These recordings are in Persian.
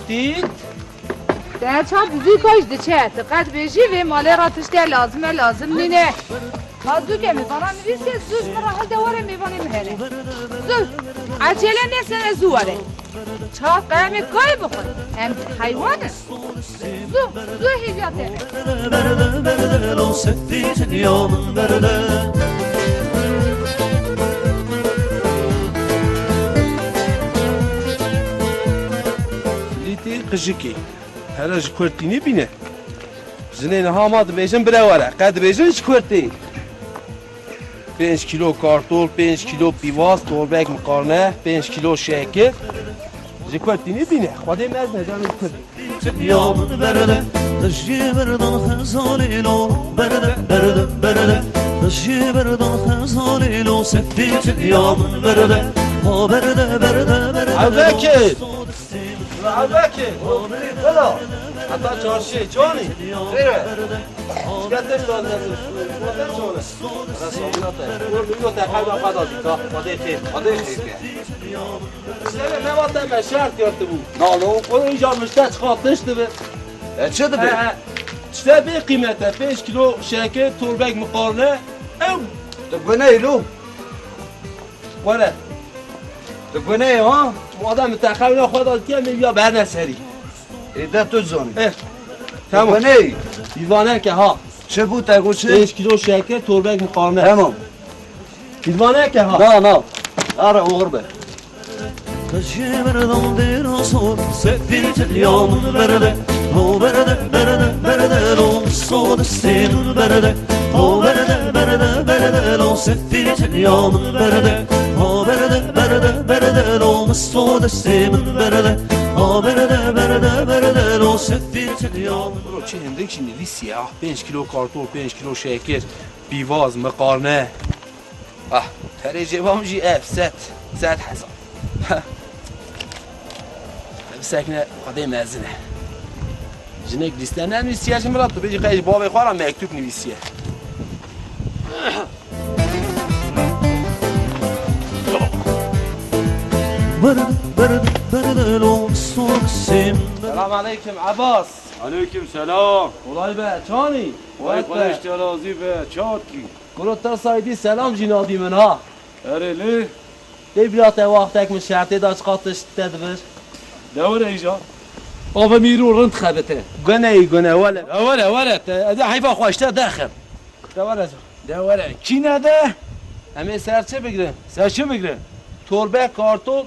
لیتی؟ ده چا بزی کاش ده چه قد بیجی و مالی را تشته لازم نینه هازو که میبانم نویسی زوز مراحل دواره میبانی مهره زوز عجله نیستن زواره چا قیمی کای بخور هم حیوانه زو هیجاته لیتی قجکی هر جی کورتینی بینه زنین هاماد بیشن براوره قد بیشن چی کورتی 5 کیلو کارتول 5 کیلو پیواز توربک مقارنه 5 کیلو شکر جی کورتینی بینه خودی مز نجام کردی یامن برده دشی بردن خزالیلو برده دشی بردن خزالیلو سفید یامن برده ها برده عباکه عباکه بلا حتی چارشی چانی خیره شکتش داد نزد مادر چونه از ساموناته رو تقریبا خدا دیتا خدا خیر سر نواتم من شرط یارده بود نالو اون اینجا مشته چخاطش ده به چه ده چه به قیمته 5 کیلو شکر توربک مقارنه او تبغني ایلو وره تبغني ها آدم تقریبا خدا دیتا میبیا برنه سری ایده تو زانی تمام تبغني دیوانه که ها چه بود تگو چه 5 کیلو شکر توربک مقارنه تمام دیوانه که ها نه آره غربه دشی بردن دیر صور سفید یامن برده ها برده لو صود سین برده ها برده لو سفید یامن برده ها برده لو صود سین برده ها برده لو سفید یامن برو چه هندکشی نویسی ها 5 کیلو کارتول 5 کیلو شکر بیواز مقارنه تریجه بامجی اف ست حساب سکنه خدای مزنه جنگ لیسته ننویسیه چه مراد تو بگی قیش بابای خوارم مکتوب نویسیه برده لو صود سین سلام علیکم عباس علیکم سلام ولای به چانی وای خودش ترازی به چات کی گروتر سایدی سلام جنادی من ها اره لی دی بیات وقتک من شرطی داشت قاتش تدبر دوره ایجا آبا میرو رند خبته گنه ولی دوره ده حیفا خواشته داخل دوره کی نده همه سرچه بگیره سر چه بگیره توربه کارتون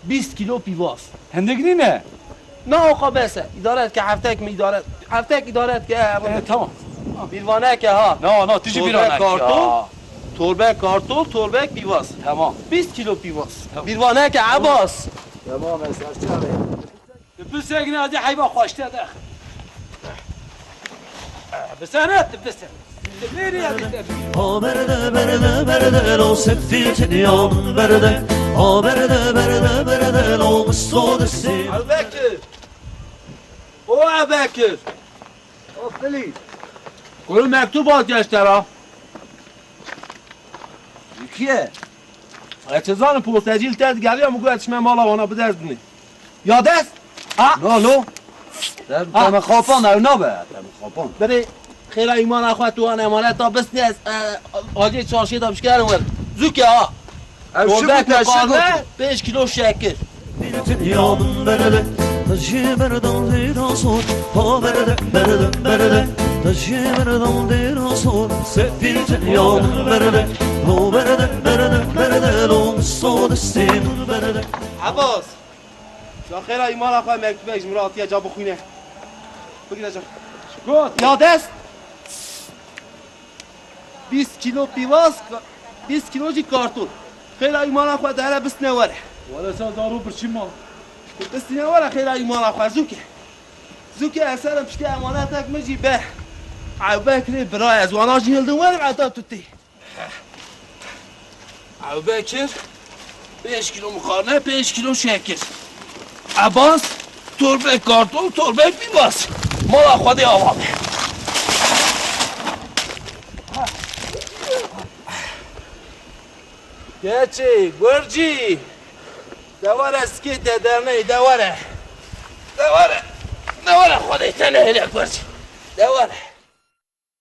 20 کیلو پیواز هندگی نه نه آقا بسه ادارت که هفتک ادارت که تمام بیروانه که ها نه تیجی بیرانه توربه کارتون توربه پیواز تمام 20 کیلو پیواز بیروانه که عباس تمام سر چه بس اگه ده حیفا خواشته داخل بسنت بسنت ها برده لو سفید یامن برده ها برده لو صود سین عباکر او عباکر افلی گروه مکتوب آتیش را کیه اعتزان پرسجیل تد گلی هم گوید شما مالا وانا به دست بینی یاد است؟ نالو تم خوابان او نبه تم خوابان بری خیلی ایمان اخوات تو آن امانت تا بس نیست آجی چارشی دا بشکر اومد زوکه ها او چه بود مقارنه 5 کیلو شکر یامن برده دشی بردن دیر صور ها برده دشی بردن دیر صور سفید یامن برده ها برده لو صود سین برده عباس شا خیلی ایمان اخوات مکتوبه اجمراتی جا بخونه بگیر جا گوت یاد است 20 کیلو پیواز 20 کیلو جی کارتون خیلی ایمان اخوات داره بس نواره ولا دارو برچی ما بس نواره خیلی ایمان اخوات زوکه اثرم پشکه امانتک مجی به عباکر برای از وانا جیل دوار عطا توتی عباکر 5 کیلو مقارنه 5 کیلو شکر عباس توربه کارتون توربه بیواز مالا خودی آوامه گرچی گرجی دوار اسکی درنه دواره دواره خودی تنه هلیک برچی دواره